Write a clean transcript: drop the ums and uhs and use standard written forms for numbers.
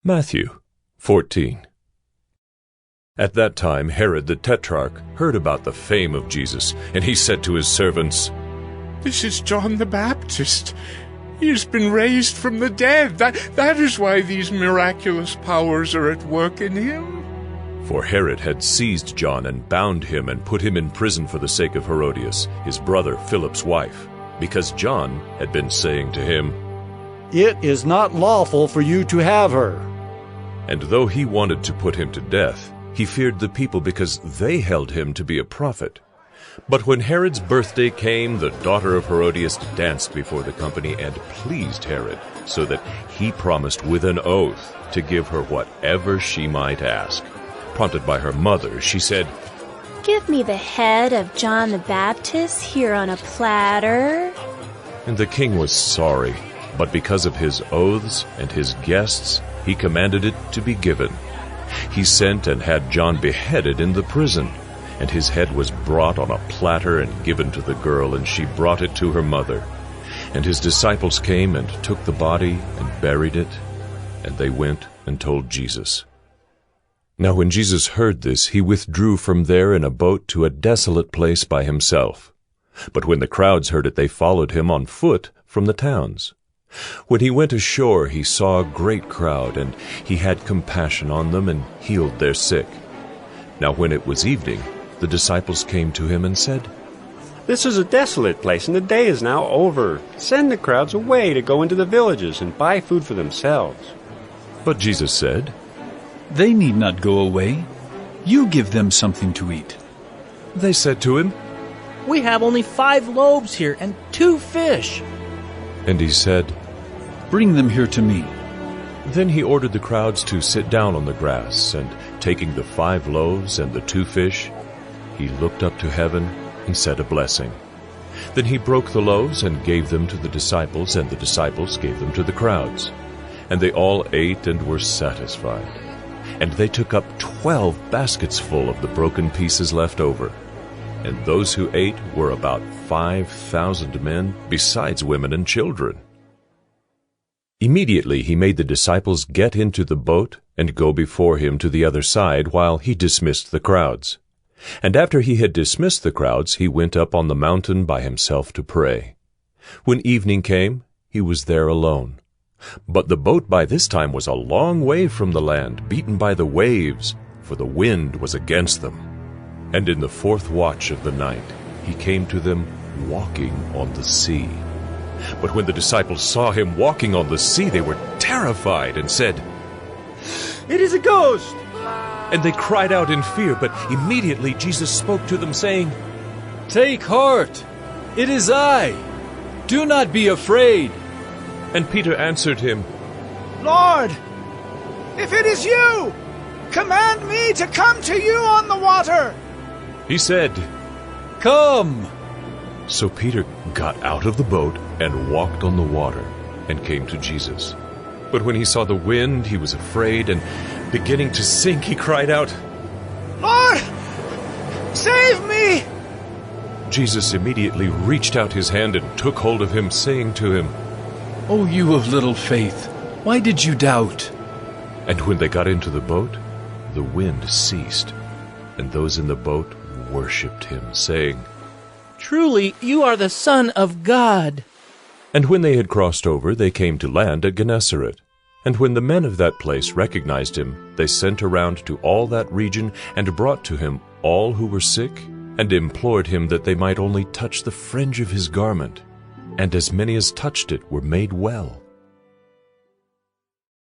Matthew 14. At that time Herod the Tetrarch heard about the fame of Jesus, and he said to his servants, "This is John the Baptist. He has been raised from the dead. That is why these miraculous powers are at work in him." For Herod had seized John and bound him and put him in prison for the sake of Herodias, his brother Philip's wife, because John had been saying to him, "It is not lawful for you to have her." And though he wanted to put him to death, he feared the people because they held him to be a prophet. But when Herod's birthday came, the daughter of Herodias danced before the company and pleased Herod, so that he promised with an oath to give her whatever she might ask. Prompted by her mother, she said, "Give me the head of John the Baptist here on a platter." And the king was sorry, but because of his oaths and his guests, he commanded it to be given. He sent and had John beheaded in the prison, and his head was brought on a platter and given to the girl, and she brought it to her mother. And his disciples came and took the body and buried it, and they went and told Jesus. Now when Jesus heard this, he withdrew from there in a boat to a desolate place by himself. But when the crowds heard it, they followed him on foot from the towns. When he went ashore, he saw a great crowd, and he had compassion on them and healed their sick. Now when it was evening, the disciples came to him and said, "This is a desolate place, and the day is now over. Send the crowds away to go into the villages and buy food for themselves." But Jesus said, "They need not go away. You give them something to eat." They said to him, "We have only 5 loaves here and 2 fish. And he said, "Bring them here to me." Then he ordered the crowds to sit down on the grass, and taking the 5 loaves and the 2 fish, he looked up to heaven and said a blessing. Then he broke the loaves and gave them to the disciples, and the disciples gave them to the crowds. And they all ate and were satisfied. And they took up 12 baskets full of the broken pieces left over. And those who ate were about 5,000 men, besides women and children. Immediately he made the disciples get into the boat and go before him to the other side while he dismissed the crowds. And after he had dismissed the crowds, he went up on the mountain by himself to pray. When evening came, he was there alone. But the boat by this time was a long way from the land, beaten by the waves, for the wind was against them. And in the 4th watch of the night, he came to them walking on the sea. But when the disciples saw him walking on the sea, they were terrified and said, "It is a ghost!" And they cried out in fear, but immediately Jesus spoke to them, saying, "Take heart! It is I! Do not be afraid!" And Peter answered him, "Lord, if it is you, command me to come to you on the water." He said, "Come!" So Peter got out of the boat and walked on the water and came to Jesus. But when he saw the wind, he was afraid, and beginning to sink, he cried out, "Lord, save me!" Jesus immediately reached out his hand and took hold of him, saying to him, "O you of little faith, why did you doubt?" And when they got into the boat, the wind ceased, and those in the boat worshipped him, saying, Truly, you are the Son of God." And when they had crossed over, they came to land at Gennesaret. And when the men of that place recognized him, they sent around to all that region and brought to him all who were sick, and implored him that they might only touch the fringe of his garment. And as many as touched it were made well.